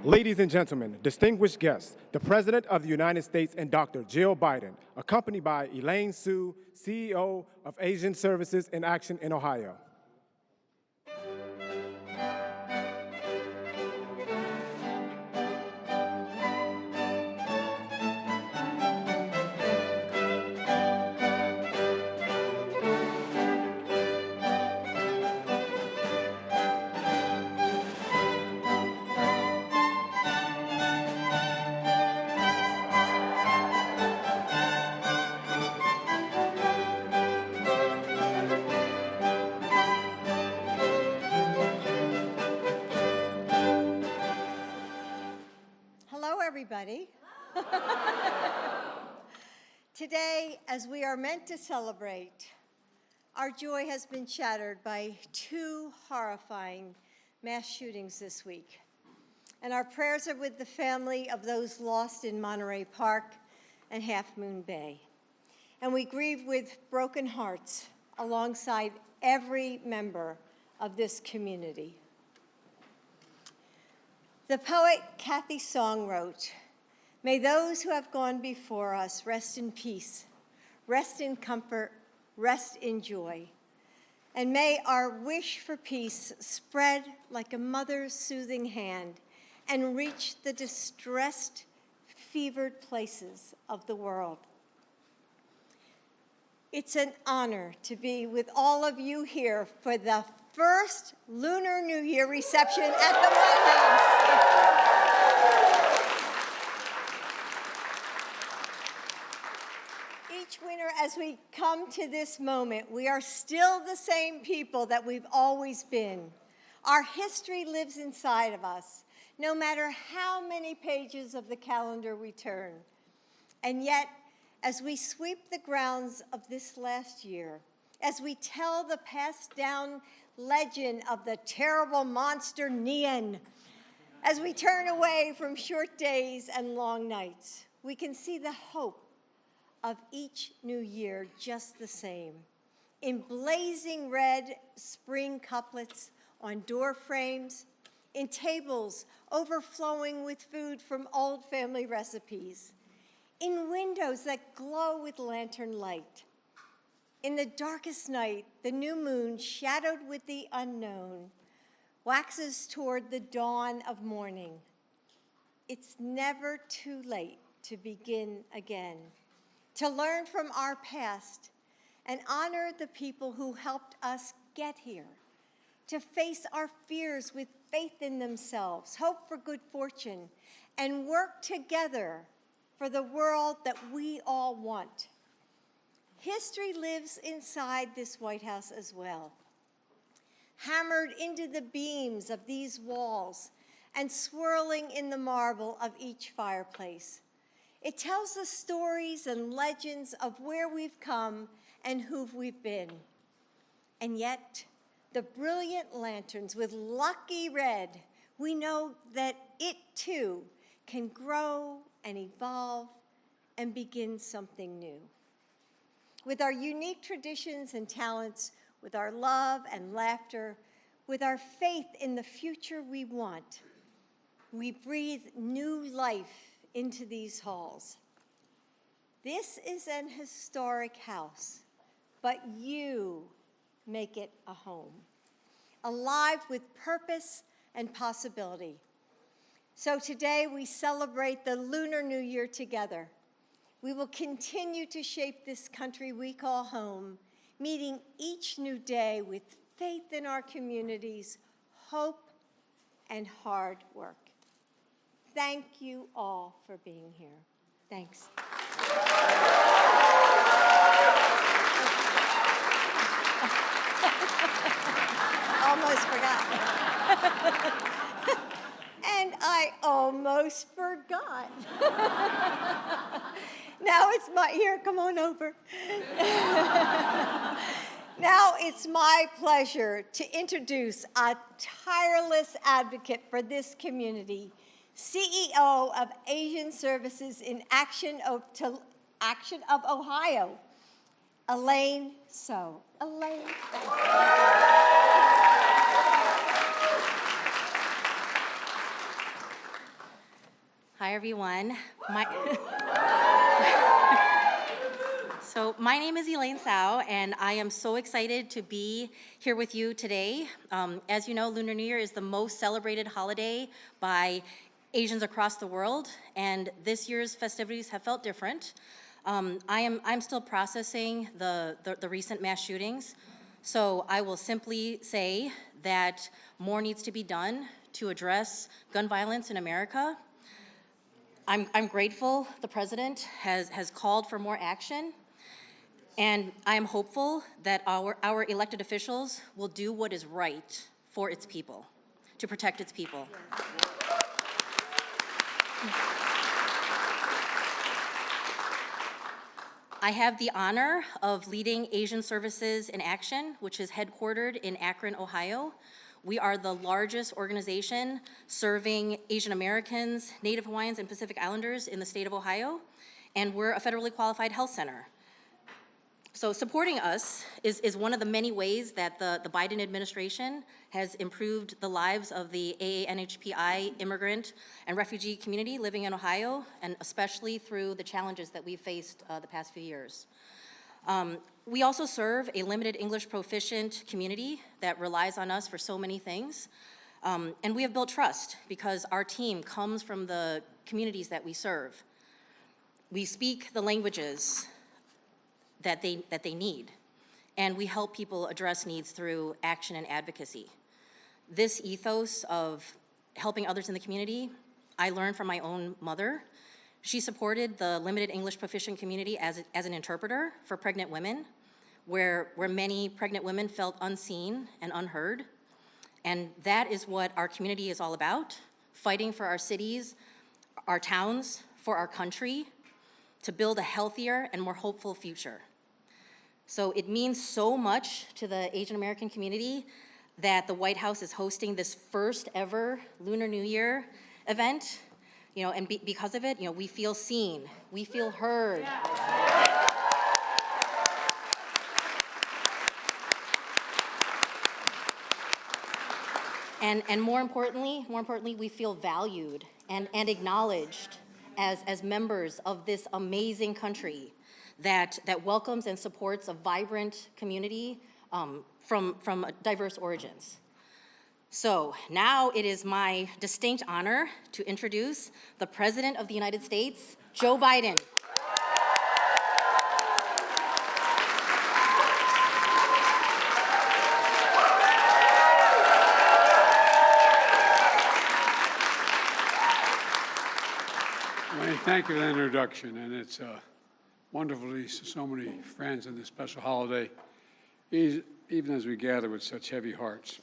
Ladies and gentlemen, distinguished guests, the President of the United States and Dr. Jill Biden, accompanied by Elaine Sue, CEO of Asian Services in Action in Ohio. Everybody. Today, as we are meant to celebrate, our joy has been shattered by two horrifying mass shootings this week. And our prayers are with the family of those lost in Monterey Park and Half Moon Bay. And we grieve with broken hearts alongside every member of this community. The poet Kathy Song wrote, "May those who have gone before us rest in peace, rest in comfort, rest in joy. And may our wish for peace spread like a mother's soothing hand and reach the distressed, fevered places of the world." It's an honor to be with all of you here for the first Lunar New Year reception at the White House. Each winter, as we come to this moment, we are still the same people that we've always been. Our history lives inside of us, no matter how many pages of the calendar we turn. And yet, as we sweep the grounds of this last year, as we tell the passed down legend of the terrible monster Nian, as we turn away from short days and long nights, we can see the hope of each new year just the same. In blazing red spring couplets on door frames, in tables overflowing with food from old family recipes, in windows that glow with lantern light. In the darkest night, the new moon, shadowed with the unknown, waxes toward the dawn of morning. It's never too late to begin again, to learn from our past and honor the people who helped us get here, to face our fears with faith in themselves, hope for good fortune, and work together for the world that we all want. History lives inside this White House as well, hammered into the beams of these walls and swirling in the marble of each fireplace. It tells the stories and legends of where we've come and who we've been. And yet, the brilliant lanterns with lucky red, we know that it too can grow and evolve and begin something new. With our unique traditions and talents, with our love and laughter, with our faith in the future we want, we breathe new life into these halls. This is an historic house, but you make it a home, alive with purpose and possibility. So today we celebrate the Lunar New Year together. We will continue to shape this country we call home, meeting each new day with faith in our communities, hope, and hard work. Thank you all for being here. Thanks. Almost forgot. And I almost forgot. Now it's my, here, come on over. Now it's my pleasure to introduce a tireless advocate for this community, CEO of Asian Services in Action of Ohio, Elaine Sue. Elaine, thank you. Hi, everyone. So my name is Elaine Tsao, and I am so excited to be here with you today. As you know, Lunar New Year is the most celebrated holiday by Asians across the world, and this year's festivities have felt different. I'm still processing the recent mass shootings, so I will simply say that more needs to be done to address gun violence in America. I'm grateful the president has called for more action, and I am hopeful that our elected officials will do what is right for its people, to protect its people. I have the honor of leading Asian Services in Action, which is headquartered in Akron, Ohio. We are the largest organization serving Asian Americans, Native Hawaiians, and Pacific Islanders in the state of Ohio, and we're a federally qualified health center. So supporting us is one of the many ways that the Biden administration has improved the lives of the AANHPI immigrant and refugee community living in Ohio, and especially through the challenges that we've faced the past few years. We also serve a limited English proficient community that relies on us for so many things. And we have built trust because our team comes from the communities that we serve. We speak the languages that they need, and we help people address needs through action and advocacy. This ethos of helping others in the community, I learned from my own mother. She supported the limited English proficient community as an interpreter for pregnant women, where many pregnant women felt unseen and unheard. And that is what our community is all about, fighting for our cities, our towns, for our country, to build a healthier and more hopeful future. So it means so much to the Asian American community that the White House is hosting this first ever Lunar New Year event, and because of it, we feel seen, we feel heard. And more importantly, we feel valued and acknowledged as members of this amazing country that welcomes and supports a vibrant community from diverse origins. So now it is my distinct honor to introduce the President of the United States, Joe Biden. Thank you for that introduction, and it's wonderful to see so many friends in this special holiday, even as we gather with such heavy hearts.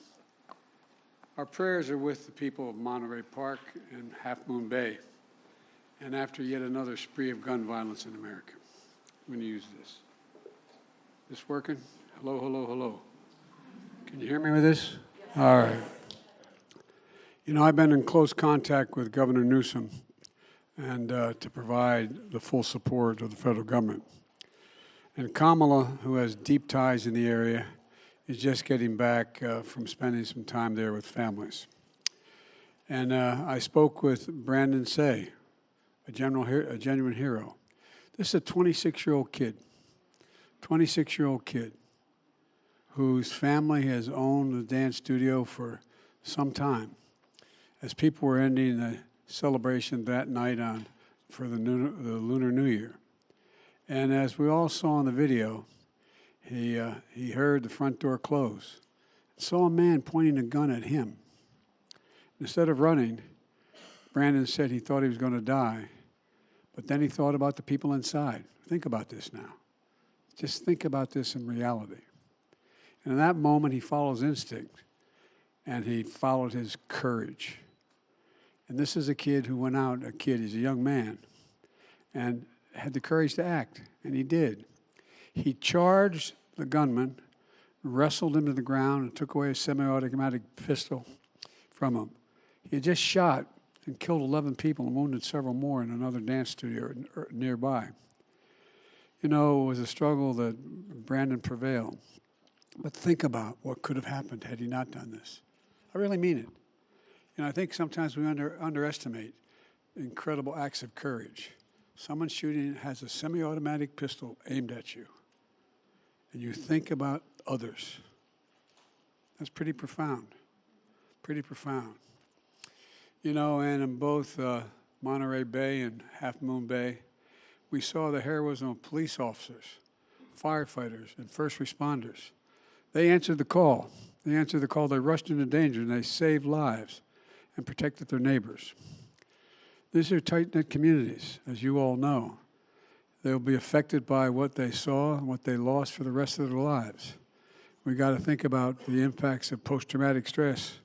Our prayers are with the people of Monterey Park and Half Moon Bay, and after yet another spree of gun violence in America. I'm going to use this. This working? Hello, hello, hello. Can you hear me with this? All right. I've been in close contact with Governor Newsom and to provide the full support of the federal government. And Kamala, who has deep ties in the area, is just getting back from spending some time there with families. And I spoke with Brandon Say, a genuine hero. This is a 26-year-old kid, whose family has owned the dance studio for some time. As people were ending the celebration that night for the Lunar New Year. And as we all saw in the video, he heard the front door close, saw a man pointing a gun at him. Instead of running, Brandon said he thought he was going to die, but then he thought about the people inside. Think about this now. Just think about this in reality. And in that moment, he follows instinct, and he followed his courage. And this is a kid who went out, he's a young man, and had the courage to act, and he did. He charged the gunman, wrestled him to the ground, and took away a semi-automatic pistol from him. He had just shot and killed 11 people and wounded several more in another dance studio nearby. It was a struggle that Brandon prevailed. But think about what could have happened had he not done this. I really mean it. I think sometimes we underestimate incredible acts of courage. Someone shooting has a semi-automatic pistol aimed at you, and you think about others. That's pretty profound, pretty profound. You know, and in both Monterey Bay and Half Moon Bay, we saw the heroism of police officers, firefighters, and first responders. They answered the call. They answered the call. They rushed into danger, and they saved lives and protected their neighbors. These are tight-knit communities, as you all know. They'll be affected by what they saw and what they lost for the rest of their lives. We got to think about the impacts of post-traumatic stress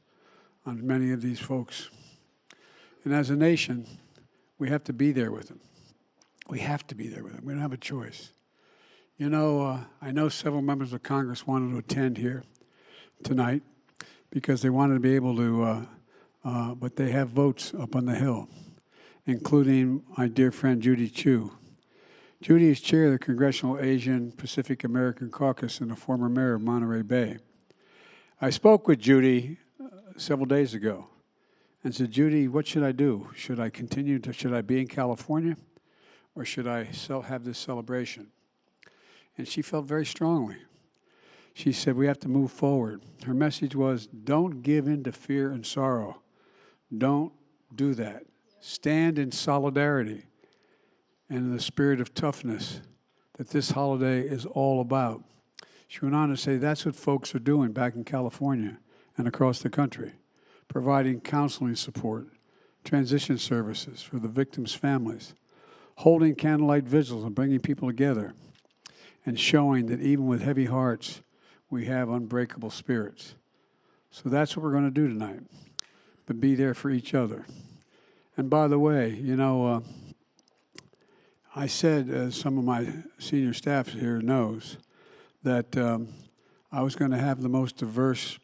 on many of these folks. And as a nation, we have to be there with them. We have to be there with them. We don't have a choice. You know, I know several members of Congress wanted to attend here tonight because they wanted to be able to, but they have votes up on the Hill, including my dear friend Judy Chu. Judy is chair of the Congressional Asian Pacific American Caucus and a former mayor of Monterey Bay. I spoke with Judy several days ago and said, Judy, what should I do? Should I continue to, should I be in California, or should I have this celebration? And she felt very strongly. She said, we have to move forward. Her message was, don't give in to fear and sorrow. Don't do that. Stand in solidarity and in the spirit of toughness that this holiday is all about. She went on to say that's what folks are doing back in California and across the country, providing counseling support, transition services for the victims' families, holding candlelight vigils and bringing people together, and showing that even with heavy hearts, we have unbreakable spirits. So that's what we're going to do tonight, but be there for each other. And by the way, you know, I said, as some of my senior staff here knows, that I was going to have the most diverse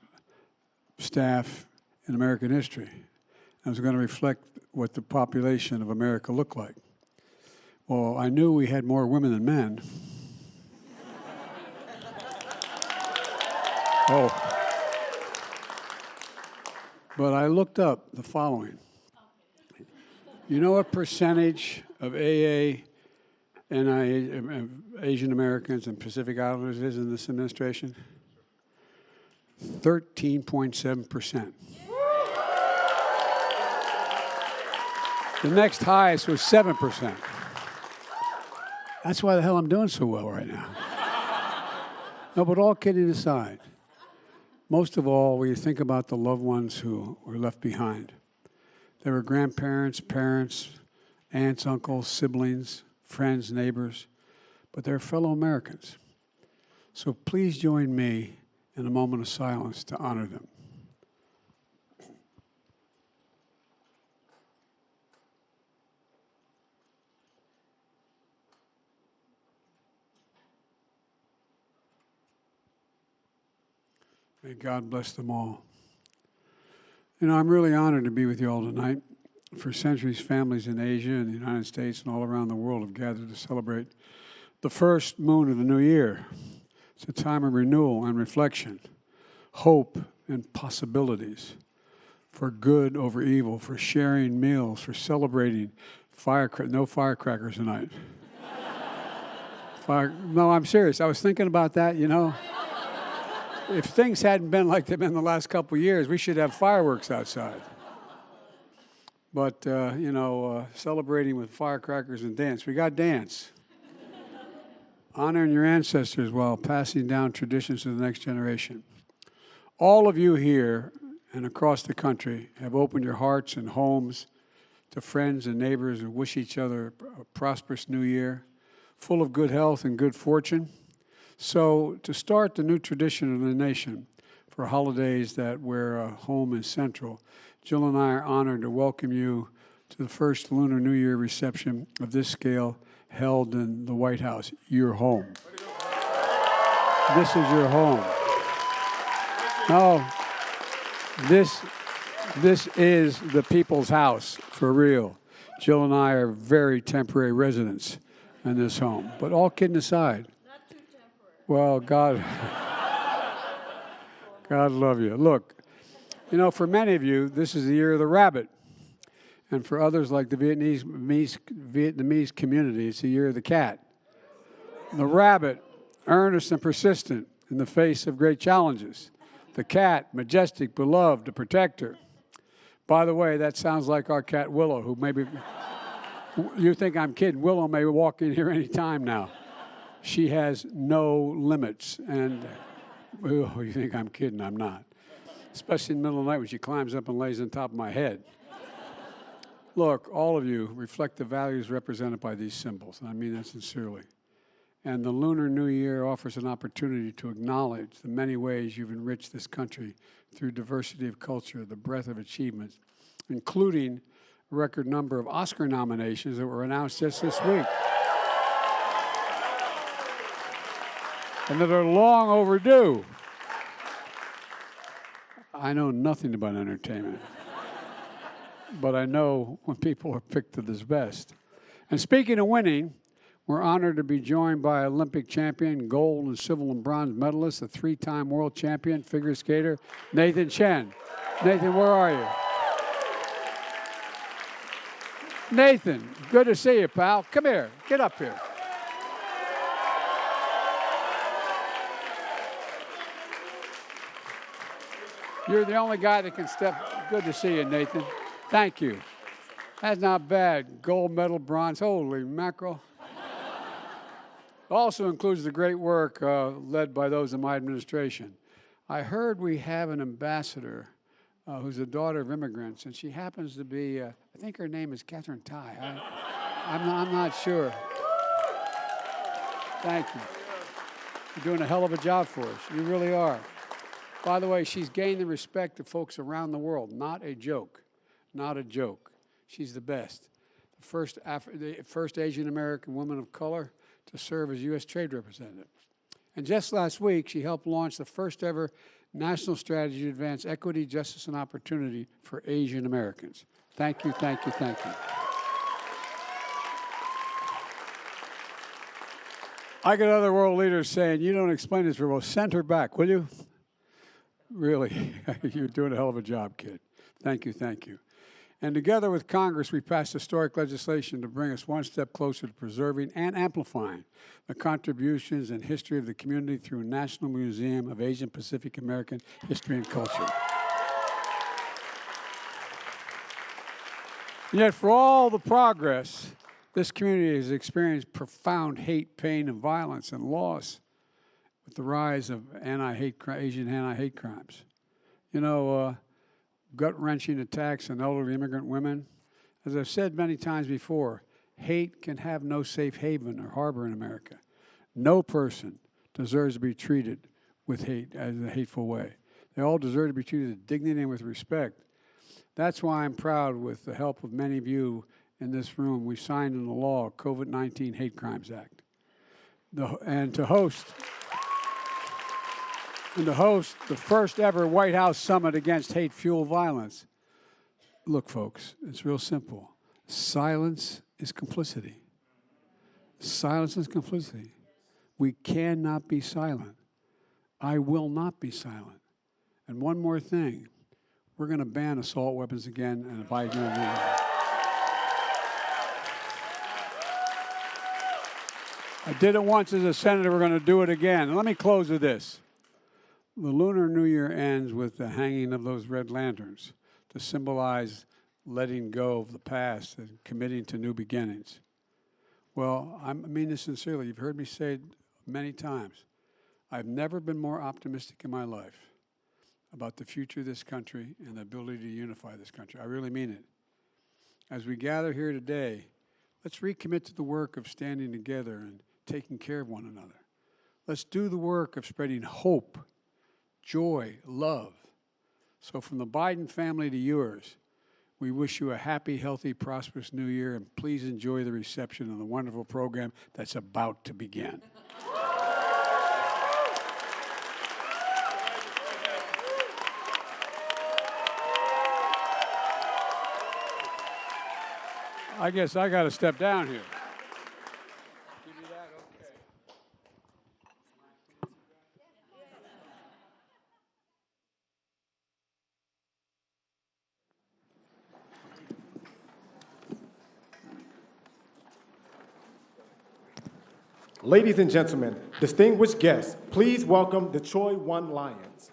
staff in American history. I was going to reflect what the population of America looked like. Well, I knew we had more women than men. But I looked up the following. You know what percentage of AA and Asian Americans and Pacific Islanders is in this administration? 13.7%. The next highest was 7%. That's why the hell I'm doing so well right now. No, but all kidding aside, most of all, when you think about the loved ones who were left behind, there were grandparents, parents, aunts, uncles, siblings, friends, neighbors, but they're fellow Americans. So please join me in a moment of silence to honor them. May God bless them all. You know, I'm really honored to be with you all tonight. For centuries, families in Asia and the United States and all around the world have gathered to celebrate the first moon of the new year. It's a time of renewal and reflection, hope and possibilities, for good over evil, for sharing meals, for celebrating no firecrackers tonight. No, I'm serious. I was thinking about that, you know. If things hadn't been like they've been the last couple of years, we should have fireworks outside. But, you know, celebrating with firecrackers and dance. We got dance. Honoring your ancestors while passing down traditions to the next generation. All of you here and across the country have opened your hearts and homes to friends and neighbors and wish each other a prosperous new year, full of good health and good fortune. So to start the new tradition of the nation for holidays that where home is central, Jill and I are honored to welcome you to the first Lunar New Year reception of this scale held in the White House, your home. This is your home. No, this is the people's house, for real. Jill and I are very temporary residents in this home. But all kidding aside, well, God love you. Look, you know, for many of you, this is the year of the rabbit. And for others like the Vietnamese community, it's the year of the cat. The rabbit, earnest and persistent in the face of great challenges. The cat, majestic, beloved, a protector. By the way, that sounds like our cat Willow, who maybe, you think I'm kidding, Willow may walk in here any time now. She has no limits, and oh, you think I'm kidding, I'm not. Especially in the middle of the night when she climbs up and lays on top of my head. Look, all of you reflect the values represented by these symbols, and I mean that sincerely. And the Lunar New Year offers an opportunity to acknowledge the many ways you've enriched this country through diversity of culture, the breadth of achievements, including a record number of Oscar nominations that were announced just this week. And that are long overdue. I know nothing about entertainment. But I know when people are picked to this best. And speaking of winning, we're honored to be joined by Olympic champion, gold and silver and bronze medalist, a three-time world champion figure skater, Nathan Chen. Nathan, where are you? Nathan, good to see you, pal. Come here, get up here. You're the only guy that can step. Good to see you, Nathan. Thank you. That's not bad. Gold medal, bronze. Holy mackerel. Also includes the great work led by those in my administration. I heard we have an ambassador who's the daughter of immigrants, and she happens to be, I think her name is Catherine Tai. I'm not sure. Thank you. You're doing a hell of a job for us. You really are. By the way, she's gained the respect of folks around the world. Not a joke. Not a joke. She's the best. The first Asian American woman of color to serve as U.S. Trade Representative. And just last week, she helped launch the first ever national strategy to advance equity, justice, and opportunity for Asian Americans. Thank you, thank you, thank you. I get other world leaders saying, you don't explain this very well. Send her back, will you? Really, you're doing a hell of a job, kid. Thank you, thank you. And together with Congress, we passed historic legislation to bring us one step closer to preserving and amplifying the contributions and history of the community through a National Museum of Asian Pacific American History and Culture. And yet, for all the progress, this community has experienced profound hate, pain, and violence and loss with the rise of Asian anti-hate crimes. You know, gut-wrenching attacks on elderly immigrant women. As I've said many times before, hate can have no safe haven or harbor in America. No person deserves to be treated with hate as a hateful way. They all deserve to be treated with dignity and with respect. That's why I'm proud, with the help of many of you in this room, we signed into law COVID-19 Hate Crimes Act. And to host the first ever White House summit against hate-fueled violence. Look, folks, it's real simple. Silence is complicity. Silence is complicity. We cannot be silent. I will not be silent. And one more thing, we're going to ban assault weapons again, and if I do I did it once as a senator, we're going to do it again. And let me close with this. The Lunar New Year ends with the hanging of those red lanterns to symbolize letting go of the past and committing to new beginnings. Well, I mean this sincerely. You've heard me say it many times. I've never been more optimistic in my life about the future of this country and the ability to unify this country. I really mean it. As we gather here today, let's recommit to the work of standing together and taking care of one another. Let's do the work of spreading hope, joy, love. So from the Biden family to yours, we wish you a happy, healthy, prosperous new year, and please enjoy the reception of the wonderful program that's about to begin. I guess I got to step down here. Ladies and gentlemen, distinguished guests, please welcome the Troy 1 Lions.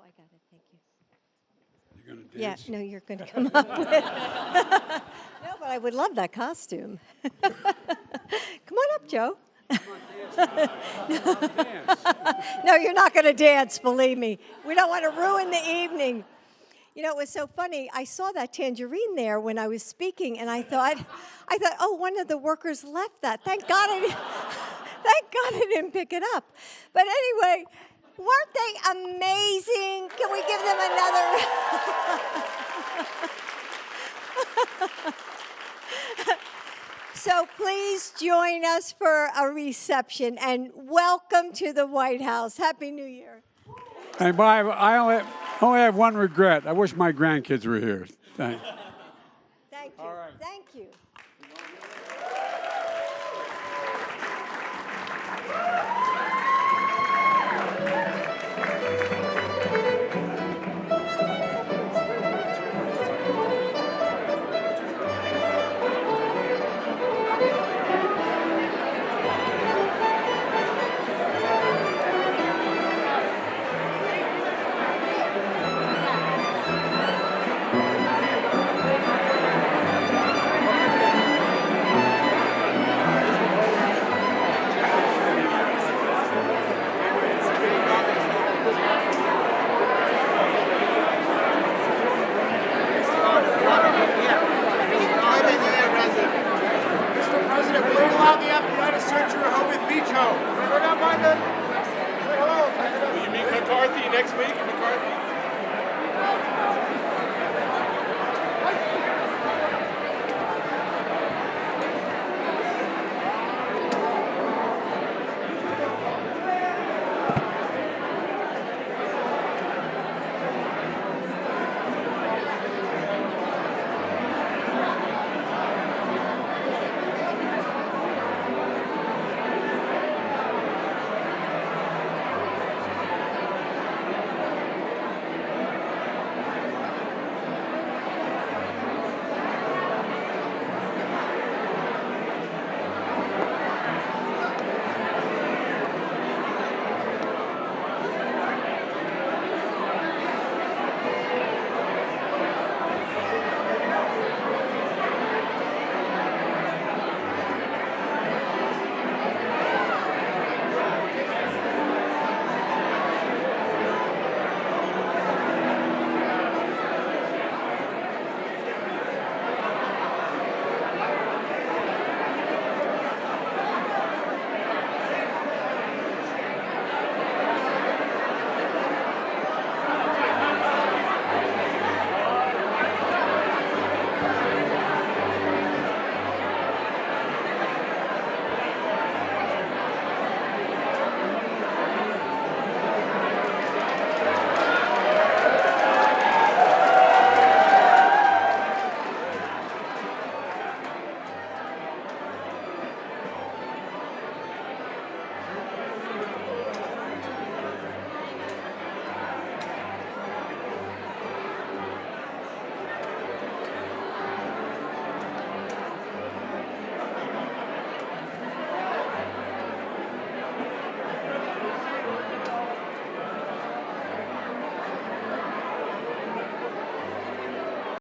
I got it. Thank you. You're going to Yeah, dance? no, you're going to come up with it. No, but I would love that costume. Come on up, Joe. No, you're not going to dance, believe me. We don't want to ruin the evening. You know, it was so funny. I saw that tangerine there when I was speaking, and I thought, oh, one of the workers left that. Thank God I didn't pick it up. But anyway, weren't they amazing? Can we give them another? So please join us for a reception, and welcome to the White House. Happy New Year. And I only have one regret. I wish my grandkids were here. Thanks.